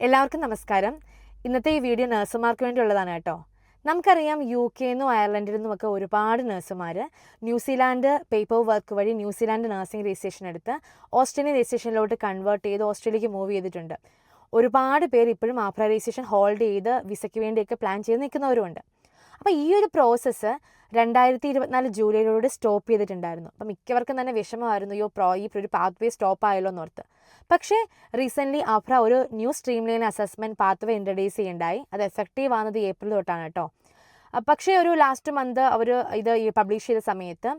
എല്ലാവർക്കും നമസ്കാരം. ഇന്നത്തെ ഈ വീഡിയോ നഴ്സുമാർക്ക് വേണ്ടിയുള്ളതാണ് കേട്ടോ. നമുക്കറിയാം UK-ന്നും അയർലൻഡിൽ നിന്നുമൊക്കെ ഒരുപാട് നഴ്സുമാർ ന്യൂസിലാൻഡ് പേപ്പർ വർക്ക് വഴി ന്യൂസിലാൻഡ് നഴ്സിംഗ് രജിസ്ട്രേഷൻ എടുത്ത് ഓസ്ട്രേലിയൻ രജിസ്ട്രേഷനിലോട്ട് കൺവേർട്ട് ചെയ്ത് ഓസ്ട്രേലിയക്ക് മൂവ് ചെയ്തിട്ടുണ്ട്. ഒരുപാട് പേര് ഇപ്പോഴും ആഫ്ര രജിസ്ട്രേഷൻ ഹോൾഡ് ചെയ്ത് വിസയ്ക്ക് വേണ്ടിയൊക്കെ പ്ലാൻ ചെയ്ത് നിൽക്കുന്നവരുമുണ്ട്. അപ്പോൾ ഈ ഒരു പ്രോസസ്സ് 2024 ജൂലൈയിലൂടെ സ്റ്റോപ്പ് ചെയ്തിട്ടുണ്ടായിരുന്നു. അപ്പം മിക്കവർക്കും തന്നെ വിഷമമായിരുന്നു, ഈ ഒരു പാത്ത് വേ സ്റ്റോപ്പ് ആയല്ലോ എന്നോർത്ത്. പക്ഷേ റീസെൻ്റ്ലി ആഫ്ര ഒരു new streamline assessment pathway introduce ചെയ്യുണ്ടായി. അത് എഫക്റ്റീവ് ആകുന്നത് ഏപ്രിൽ തൊട്ടാണ് കേട്ടോ. പക്ഷേ ഒരു ലാസ്റ്റ് മന്ത് അവർ ഇത് പബ്ലിഷ് ചെയ്ത സമയത്ത്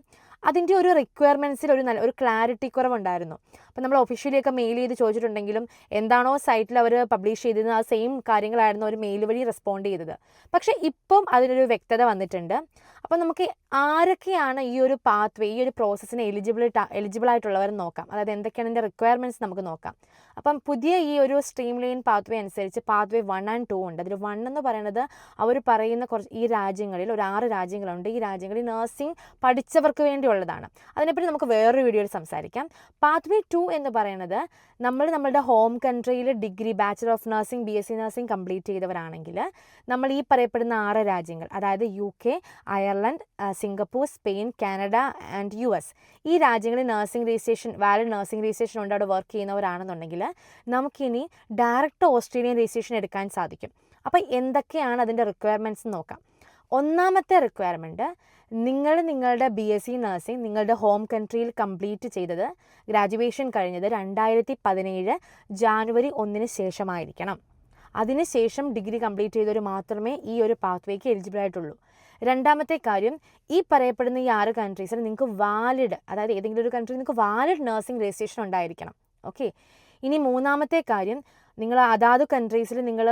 അതിൻ്റെ ഒരു റിക്വയർമെൻറ്റ്സിൽ ഒരു ക്ലാരിറ്റി കുറവുണ്ടായിരുന്നു. അപ്പം നമ്മൾ ഒഫീഷ്യലിയൊക്കെ മെയിൽ ചെയ്ത് ചോദിച്ചിട്ടുണ്ടെങ്കിലും എന്താണോ സൈറ്റിൽ അവർ പബ്ലിഷ് ചെയ്തിരുന്നത് ആ സെയിം കാര്യങ്ങളായിരുന്നു അവർ മെയിൽ വഴി റെസ്പോണ്ട് ചെയ്തത്. പക്ഷേ ഇപ്പം അതിനൊരു വ്യക്തത വന്നിട്ടുണ്ട്. അപ്പം നമുക്ക് ആരൊക്കെയാണ് ഈ ഒരു പാത്ത് വേ, ഈ ഒരു പ്രോസസ്സിന് എലിജിബിൾ ആയിട്ടുള്ളവരെന്ന് നോക്കാം. അതായത് എന്തൊക്കെയാണ് ഇതിൻ്റെ റിക്വയർമെൻറ്റ്സ് നമുക്ക് നോക്കാം. അപ്പം പുതിയ ഈ ഒരു സ്ട്രീം ലൈൻ പാത്ത് വേ അനുസരിച്ച് പാത്ത് വേ 1 and 2 ഉണ്ട്. അതിൽ 1 എന്ന് പറയുന്നത് അവർ പറയുന്ന ഈ രാജ്യങ്ങളിൽ ഒരു 6 രാജ്യങ്ങളുണ്ട്. ഈ രാജ്യങ്ങളിൽ നഴ്സിംഗ് പഠിച്ചവർക്ക് വേണ്ടിയുള്ളതാണ്. അതിനെപ്പറ്റി നമുക്ക് വേറൊരു വീഡിയോയിൽ സംസാരിക്കാം. പാത്ത് വേ 2 എന്ന് പറയുന്നത് നമ്മളുടെ ഹോം കൺട്രിയിൽ degree bachelor of nursing BSc nursing complete ചെയ്തവരാണെങ്കിൽ നമ്മൾ ഈ പറയപ്പെടുന്ന 6 രാജ്യങ്ങൾ, അതായത് UK, Ireland, Singapore, Spain, Canada and US, ഈ രാജ്യങ്ങളിൽ വാലിഡ് നഴ്സിംഗ് രജിസ്ട്രേഷൻ ഉണ്ട് അവിടെ വർക്ക് ചെയ്യുന്നവരാണെന്നുണ്ടെങ്കിൽ നമുക്കിനി ഡയറക്റ്റ് ഓസ്ട്രേലിയൻ രജിസ്ട്രേഷൻ എടുക്കാൻ സാധിക്കും. അപ്പോൾ എന്തൊക്കെയാണ് അതിൻ്റെ റിക്വയർമെൻറ്റ്സ് നോക്കാം. ഒന്നാമത്തെ റിക്വയർമെൻറ്റ്, നിങ്ങളുടെ BSc നഴ്സിംഗ് നിങ്ങളുടെ ഹോം കൺട്രിയിൽ കംപ്ലീറ്റ് ചെയ്തത്, ഗ്രാജുവേഷൻ കഴിഞ്ഞത് 2017 ജാനുവരി 1 ശേഷമായിരിക്കണം. അതിനുശേഷം ഡിഗ്രി കംപ്ലീറ്റ് ചെയ്തവർ മാത്രമേ ഈ ഒരു പാത്ത് വേക്ക് എലിജിബിൾ ആയിട്ടുള്ളൂ. രണ്ടാമത്തെ കാര്യം, ഈ പറയപ്പെടുന്ന ഈ 6 കൺട്രീസിൽ നിങ്ങൾക്ക് വാലിഡ്, അതായത് ഏതെങ്കിലും ഒരു കൺട്രി നിങ്ങൾക്ക് വാലിഡ് നഴ്സിംഗ് രജിസ്ട്രേഷൻ ഉണ്ടായിരിക്കണം. ഓക്കെ. ഇനി മൂന്നാമത്തെ കാര്യം, നിങ്ങൾ അതാത് കൺട്രീസിൽ നിങ്ങൾ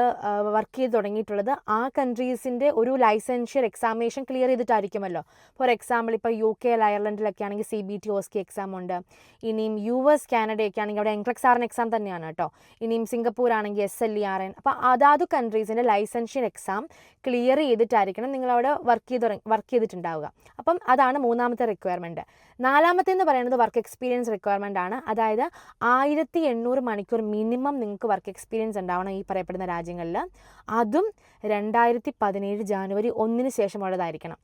വർക്ക് ചെയ്ത് തുടങ്ങിയിട്ടുള്ളത് ആ കൺട്രീസിൻ്റെ ഒരു ലൈസൻഷ്യർ എക്സാമിനേഷൻ ക്ലിയർ ചെയ്തിട്ടായിരിക്കുമല്ലോ. ഫോർ എക്സാമ്പിൾ ഇപ്പോൾ UK, അയർലൻഡിലൊക്കെ ആണെങ്കിൽ CBT OSCE എക്സാം ഉണ്ട്. ഇനിയും US, കാനഡയൊക്കെ ആണെങ്കിൽ അവിടെ NCLEX RN എക്സാം തന്നെയാണ് കേട്ടോ. ഇനിയും സിംഗപ്പൂർ ആണെങ്കിൽ SLE RN. അപ്പോൾ അതാത് കൺട്രീസിൻ്റെ ലൈസൻഷ്യർ എക്സാം ക്ലിയർ ചെയ്തിട്ടായിരിക്കണം നിങ്ങളവിടെ വർക്ക് ചെയ്തിട്ടുണ്ടാവുക. അപ്പം അതാണ് മൂന്നാമത്തെ റിക്വയർമെൻറ്റ്. നാലാമത്തെ എന്ന് പറയുന്നത് വർക്ക് എക്സ്പീരിയൻസ് റിക്വയർമെൻ്റ് ആണ്. അതായത് 1800 മണിക്കൂർ മിനിമം നിങ്ങൾക്ക് വർക്ക് എക്സ്പീരിയൻസ് ഉണ്ടാവണം ഈ പറയപ്പെടുന്ന രാജ്യങ്ങളിൽ. അതും 2017 ജാനുവരി 1 ശേഷമുള്ളതായിരിക്കണം.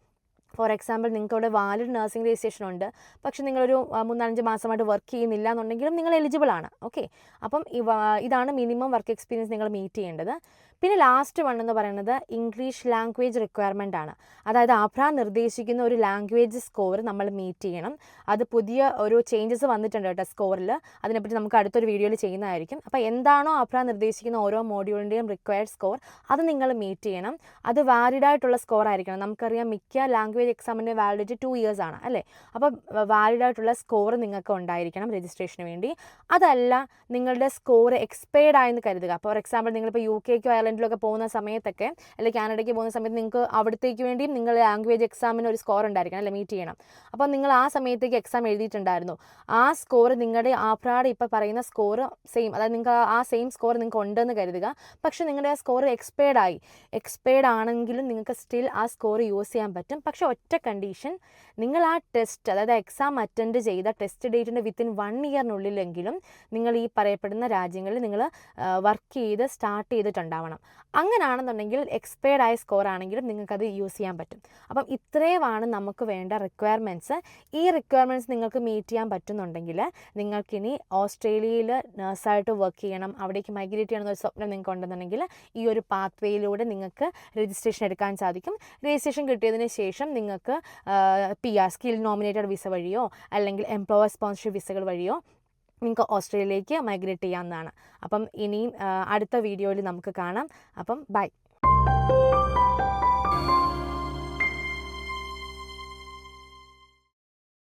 ഫോർ എക്സാമ്പിൾ നിങ്ങൾക്ക് അവിടെ വാലിഡ് നഴ്സിംഗ് രജിസ്ട്രേഷൻ ഉണ്ട്, പക്ഷെ നിങ്ങളൊരു 3-5 മാസമായിട്ട് വർക്ക് ചെയ്യുന്നില്ല എന്നുണ്ടെങ്കിലും നിങ്ങൾ എലിജിബിൾ ആണ്. ഓക്കെ. അപ്പം ഇതാണ് മിനിമം വർക്ക് എക്സ്പീരിയൻസ് നിങ്ങൾ മീറ്റ് ചെയ്യേണ്ടത്. പിന്നെ ലാസ്റ്റ് വൺ എന്ന് പറയുന്നത് ഇംഗ്ലീഷ് ലാംഗ്വേജ് റിക്വയർമെൻ്റ് ആണ്. അതായത് ആഫ്ര നിർദ്ദേശിക്കുന്ന ഒരു ലാംഗ്വേജ് സ്കോർ നമ്മൾ മീറ്റ് ചെയ്യണം. അത് പുതിയ ഒരു ചേഞ്ചസ് വന്നിട്ടുണ്ട് കേട്ടോ സ്കോറിൽ. അതിനെപ്പറ്റി നമുക്ക് അടുത്തൊരു വീഡിയോയിൽ ചെയ്യുന്നതായിരിക്കും. അപ്പോൾ എന്താണോ ആഫ്ര നിർദ്ദേശിക്കുന്ന ഓരോ മോഡ്യൂളിൻ്റെയും റിക്വയർഡ് സ്കോർ അത് നിങ്ങൾ മീറ്റ് ചെയ്യണം. അത് വാലിഡായിട്ടുള്ള സ്കോർ ആയിരിക്കണം. നമുക്കറിയാം മിക്ക ലാംഗ്വേജ് എക്സാമിൻ്റെ വാലിഡിറ്റി 2 years ആണ് അല്ലേ. അപ്പോൾ വാലിഡായിട്ടുള്ള സ്കോർ നിങ്ങൾക്ക് ഉണ്ടായിരിക്കണം രജിസ്ട്രേഷന് വേണ്ടി. അതല്ല നിങ്ങളുടെ സ്കോർ എക്സ്പയർഡ് ആയെന്ന് കരുതുക. ഫോർ എക്സാമ്പിൾ നിങ്ങളിപ്പോൾ UKക്കോ അയർലൻഡിലൊക്കെ പോകുന്ന സമയത്തൊക്കെ അല്ലെങ്കിൽ കാനഡയ്ക്ക് പോകുന്ന സമയത്ത് നിങ്ങൾക്ക് അവിടത്തേക്ക് വേണ്ടിയും നിങ്ങൾ ലാംഗ്വേജ് എക്സാമിന് ഒരു സ്കോർ ഉണ്ടായിരിക്കണം അല്ലെ, മീറ്റ് ചെയ്യണം. അപ്പോൾ നിങ്ങൾ ആ സമയത്തേക്ക് എക്സാം എഴുതിയിട്ടുണ്ടായിരുന്നു. ആ സ്കോർ നിങ്ങളുടെ ആഫ്രയുടെ ഇപ്പോൾ പറയുന്ന സ്കോർ സെയിം, അതായത് നിങ്ങൾക്ക് ആ സെയിം സ്കോർ നിങ്ങൾക്ക് ഉണ്ടെന്ന് കരുതുക. പക്ഷേ നിങ്ങളുടെ ആ സ്കോർ എക്സ്പയർഡ് ആണെങ്കിലും നിങ്ങൾക്ക് സ്റ്റിൽ ആ സ്കോർ യൂസ് ചെയ്യാൻ പറ്റും. പക്ഷേ ഒറ്റ കണ്ടീഷൻ, നിങ്ങൾ ആ ടെസ്റ്റ്, അതായത് എക്സാം അറ്റൻഡ് ചെയ്ത ടെസ്റ്റ് ഡേറ്റിൻ്റെ വിത്തിൻ 1 yearനുള്ളിലെങ്കിലും നിങ്ങൾ ഈ പറയപ്പെടുന്ന രാജ്യങ്ങളിൽ നിങ്ങൾ വർക്ക് ചെയ്ത് സ്റ്റാർട്ട് ചെയ്തിട്ടുണ്ടാവണം. അങ്ങനെയാണെന്നുണ്ടെങ്കിൽ എക്സ്പയർഡ് ആയ സ്കോർ ആണെങ്കിലും നിങ്ങൾക്കത് യൂസ് ചെയ്യാൻ പറ്റും. അപ്പം ഇത്രയുമാണ് നമുക്ക് വേണ്ട റിക്വയർമെൻറ്റ്സ്. ഈ റിക്വയർമെൻറ്റ്സ് നിങ്ങൾക്ക് മീറ്റ് ചെയ്യാൻ പറ്റുന്നുണ്ടെങ്കിൽ നിങ്ങൾക്കിനി ഓസ്ട്രേലിയയിൽ നഴ്സായിട്ട് വർക്ക് ചെയ്യണം, അവിടേക്ക് മൈഗ്രേറ്റ് ചെയ്യണമെന്നൊരു സ്വപ്നം നിങ്ങൾക്ക് ഉണ്ടെന്നുണ്ടെങ്കിൽ ഈ ഒരു പാത്ത് വേയിലൂടെ നിങ്ങൾക്ക് രജിസ്ട്രേഷൻ എടുക്കാൻ സാധിക്കും. രജിസ്ട്രേഷൻ കിട്ടിയതിന് ശേഷം നിങ്ങൾക്ക് PR സ്കിൽ നോമിനേറ്റഡ് വിസ വഴിയോ അല്ലെങ്കിൽ എംപ്ലോയർ സ്പോൺസർഷിപ്പ് വിസകൾ വഴിയോ നിങ്ങൾക്ക് ഓസ്ട്രേലിയയിലേക്ക് മൈഗ്രേറ്റ് ചെയ്യാവുന്നതാണ്. അപ്പം ഇനിയും അടുത്ത വീഡിയോയിൽ നമുക്ക് കാണാം. അപ്പം ബൈ.